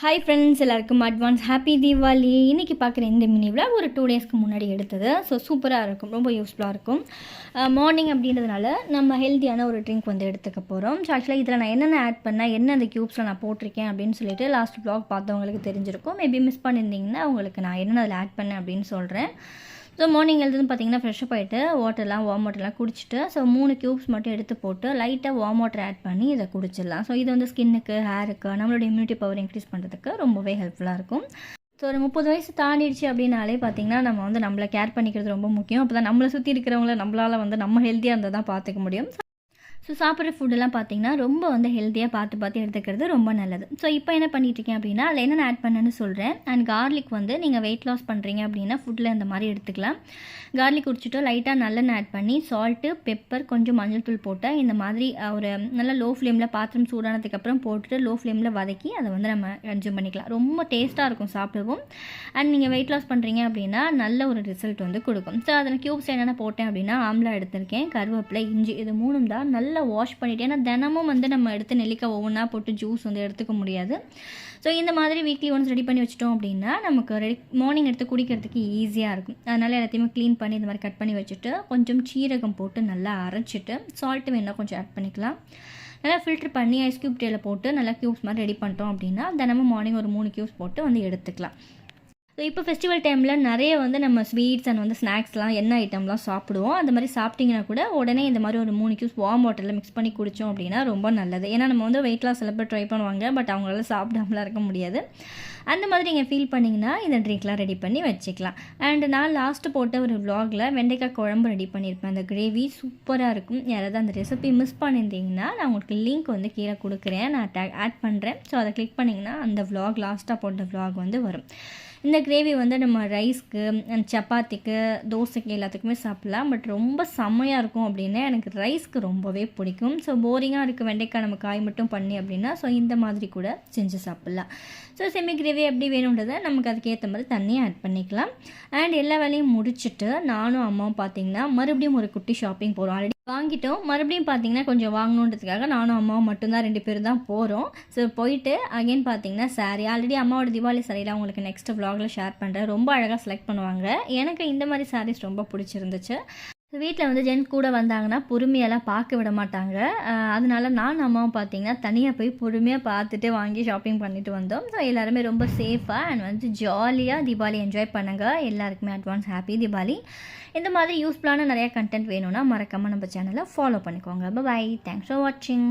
Hi friends, எல்லாருக்கும் advance happy Deepavali. இன்றைக்கி பார்க்குற இந்த மினி விலாக் ஒரு 2 டேஸ்க்கு முன்னாடி எடுத்தது. ஸோ சூப்பராக இருக்கும், ரொம்ப யூஸ்ஃபுல்லாக இருக்கும். மார்னிங் அப்படின்றதுனால நம்ம ஹெல்த்தியான ஒரு ட்ரிங்க் வந்து எடுத்துக்க போகிறோம். ஸோ ஆக்சுவலாக இதில் நான் என்னென்ன ஆட் பண்ணேன், என்ன அந்த க்யூப்ஸில் நான் போட்டிருக்கேன் அப்படின்னு சொல்லிட்டு லாஸ்ட் விலாக் பார்த்தவங்களுக்கு தெரிஞ்சிருக்கும். மேபி மிஸ் பண்ணியிருந்தீங்கன்னா உங்களுக்கு நான் என்னென்ன அதில் ஆட் பண்ணேன் அப்படின்னு சொல்கிறேன். ஸோ மார்னிங் எழுதுன்னு பார்த்தீங்கன்னா ஃப்ரெஷ்ஷப் ஆகிட்டு வார்ம் வாட்டர்லாம் குடிச்சிட்டு ஸோ 3 க்யூப்ஸ் மட்டும் எடுத்து போட்டு லைட்டாக வார்ம் வாட்டர் ஆட் பண்ணி இதை குடிச்சிடலாம். ஸோ இது வந்து ஸ்கின்னுக்கு, ஹேருக்கு, நம்மளோட இம்யூனிட்டி பவர் இன்க்ரீஸ் பண்ணுறதுக்கு ரொம்பவே ஹெல்ப்ஃபுல்லாக இருக்கும். ஸோ ஒரு 30 வயசு தாண்டிடுச்சு அப்படின்னாலே பார்த்திங்கன்னா நம்ம வந்து நம்மளை கேர் பண்ணிக்கிறது ரொம்ப முக்கியம். அப்போ தான் நம்மளை சுற்றி இருக்கிறவங்கள நம்மளால் வந்து நம்ம ஹெல்த்தியாக இருந்தால் தான் பார்த்துக்க முடியும். ஸோ சாப்பிட்ற ஃபுட்டெல்லாம் பார்த்திங்கன்னா ரொம்ப வந்து ஹெல்த்தியாக பார்த்து எடுத்துக்கிறது ரொம்ப நல்லது. ஸோ இப்போ என்ன பண்ணிட்டுருக்கேன் அப்படின்னா அதில் என்னென்ன ஆட் பண்ணேன்னு சொல்கிறேன். அண்ட் கார்லிக் வந்து நீங்கள் வெயிட் லாஸ் பண்ணுறீங்க அப்படின்னா ஃபுட்டில் இந்த மாதிரி எடுத்துக்கலாம். கார்லிக் குடிச்சிட்டு லைட்டாக நல்லெண்ணெய் ஆட் பண்ணி சால்ட்டு, பெப்பர், கொஞ்சம் மஞ்சள் தூள் போட்டு இந்த மாதிரி ஒரு நல்ல லோ ஃப்ளேமில் பாத்திரம் சூடானதுக்கப்புறம் போட்டுட்டு லோ ஃப்ளேமில் வதக்கி அதை வந்து நம்ம கன்சியூம் பண்ணிக்கலாம். ரொம்ப டேஸ்ட்டாக இருக்கும் சாப்பிடுவோம். அண்ட் நீங்கள் வெயிட் லாஸ் பண்ணுறீங்க அப்படின்னா நல்ல ஒரு ரிசல்ட் வந்து கொடுக்கும். ஸோ அதில் க்யூப்ஸ் என்னென்ன போட்டேன் அப்படின்னா ஆம்லா எடுத்திருக்கேன், கருவேப்பிலை, இஞ்சி, இது 3 தான் நல்ல வாஷ் பண்ணிவிட்டு. ஏன்னா தினமும் வந்து நம்ம எடுத்து நெல்லிக்காய் ஒவ்வொன்றா போட்டு ஜூஸ் வந்து எடுத்துக்க முடியாது. ஸோ இந்த மாதிரி வீக்லி ஒன்ஸ் ரெடி பண்ணி வச்சிட்டோம் அப்படின்னா நமக்கு மார்னிங் எடுத்து குடிக்கிறதுக்கு ஈஸியாக இருக்கும். அதனால் எல்லாத்தையுமே க்ளீன் பண்ணி இந்த மாதிரி கட் பண்ணி வச்சுட்டு கொஞ்சம் சீரகம் போட்டு நல்லா அரைச்சிட்டு சால்ட்டு வேணால் கொஞ்சம் ஆட் பண்ணிக்கலாம். நல்லா ஃபில்டர் பண்ணி ஐஸ் க்யூப் ட்ரேயில் போட்டு நல்லா க்யூப்ஸ் மாதிரி ரெடி பண்ணிட்டோம் அப்படின்னா தினமும் மார்னிங் ஒரு 3 க்யூப்ஸ் போட்டு வந்து எடுத்துக்கலாம். ஸோ இப்போ ஃபெஸ்டிவல் டைமில் நிறைய வந்து நம்ம ஸ்வீட்ஸ் அண்ட் வந்து ஸ்நாக்ஸ்லாம் எண்ணெய் ஐட்டம்லாம் சாப்பிடுவோம். அந்த மாதிரி சாப்பிட்டிங்கன்னா கூட உடனே இந்த மாதிரி ஒரு 3 க்யூப்ஸ் வார்ம் வாட்டரில் மிக்ஸ் பண்ணி குடித்தோம் அப்படின்னா ரொம்ப நல்லது. ஏன்னா நம்ம வந்து வெயிட் லாஸ் சில பேர் ட்ரை பண்ணுவாங்க, பட் அவங்களால சாப்பிடாமலாம் இருக்க முடியாது. அந்த மாதிரி நீங்கள் ஃபீல் பண்ணிங்கன்னா இந்த ட்ரிங்க்லாம் ரெடி பண்ணி வச்சுக்கலாம். அண்ட் நான் லாஸ்ட்டு போட்ட ஒரு விலாகில் வெண்டைக்காய் குழம்பு ரெடி பண்ணியிருப்பேன். அந்த கிரேவி சூப்பராக இருக்கும். யாராவது அந்த ரெசிபி மிஸ் பண்ணியிருந்தீங்கன்னா நான் உங்களுக்கு லிங்க் வந்து கீழே கொடுக்குறேன், நான் ஆட் பண்ணுறேன். ஸோ அதை கிளிக் பண்ணிங்கன்னா அந்த விலாக் லாஸ்ட்டாக போட்ட விலாக் வந்து வரும். இந்த கிரேவி வந்து நம்ம ரைஸ்க்கு, சப்பாத்திக்கு, தோசைக்கு எல்லாத்துக்குமே சாப்பிட்லாம். பட் ரொம்ப செம்மையாக இருக்கும் அப்படின்னா எனக்கு ரைஸ்க்கு ரொம்பவே பிடிக்கும். ஸோ போரிங்காக இருக்குது வெண்டைக்காய் நம்ம காய் மட்டும் பண்ணி அப்படின்னா ஸோ இந்த மாதிரி கூட செஞ்சு சாப்பிட்லாம். ஸோ செமி கிரேவி எப்படி வேணுன்றதை நமக்கு அதுக்கேற்ற மாதிரி தண்ணியை ஆட் பண்ணிக்கலாம். அண்ட் எல்லா வேலையும் முடிச்சுட்டு நானும் அம்மாவும் பார்த்திங்கன்னா மறுபடியும் ஒரு குட்டி ஷாப்பிங் போகிறோம். ஆல்ரெடி வாங்கிட்டோம், மறுபடியும் பார்த்திங்கன்னா கொஞ்சம் வாங்கணுன்றதுக்காக நானும் அம்மாவும் மட்டும்தான் 2 பேர் தான் போகிறோம். ஸோ போயிட்டு அகைன் பார்த்திங்கன்னா சாரீ ஆல்ரெடி அம்மாவோட தீபாவளி சாரீலாம் உங்களுக்கு நெக்ஸ்ட் விலாகில் ஷேர் பண்ணுறேன். ரொம்ப அழகாக செலக்ட் பண்ணுவாங்க. எனக்கு இந்த மாதிரி சாரீஸ் ரொம்ப பிடிச்சிருந்துச்சு. வீட்டில் வந்து ஜென்ஸ் கூட வந்தாங்கன்னா பொறுமையெல்லாம் பார்க்க விட மாட்டாங்க. அதனால நான் அம்மாவும் பார்த்திங்கன்னா தனியாக போய் பொறுமையாக பார்த்துட்டு வாங்கி ஷாப்பிங் பண்ணிட்டு வந்தோம். ஸோ எல்லாருமே ரொம்ப சேஃபாக அண்ட் வந்து ஜாலியாக தீபாவளி என்ஜாய் பண்ணுங்கள். எல்லாருக்குமே அட்வான்ஸ் ஹாப்பி தீபாவளி. இந்த மாதிரி யூஸ்ஃபுல்லான நிறையா கண்டென்ட் வேணும்னா மறக்காமல் நம்ம சேனலை ஃபாலோ பண்ணிக்கோங்க. பை, தேங்க்ஸ் ஃபார் வாட்சிங்.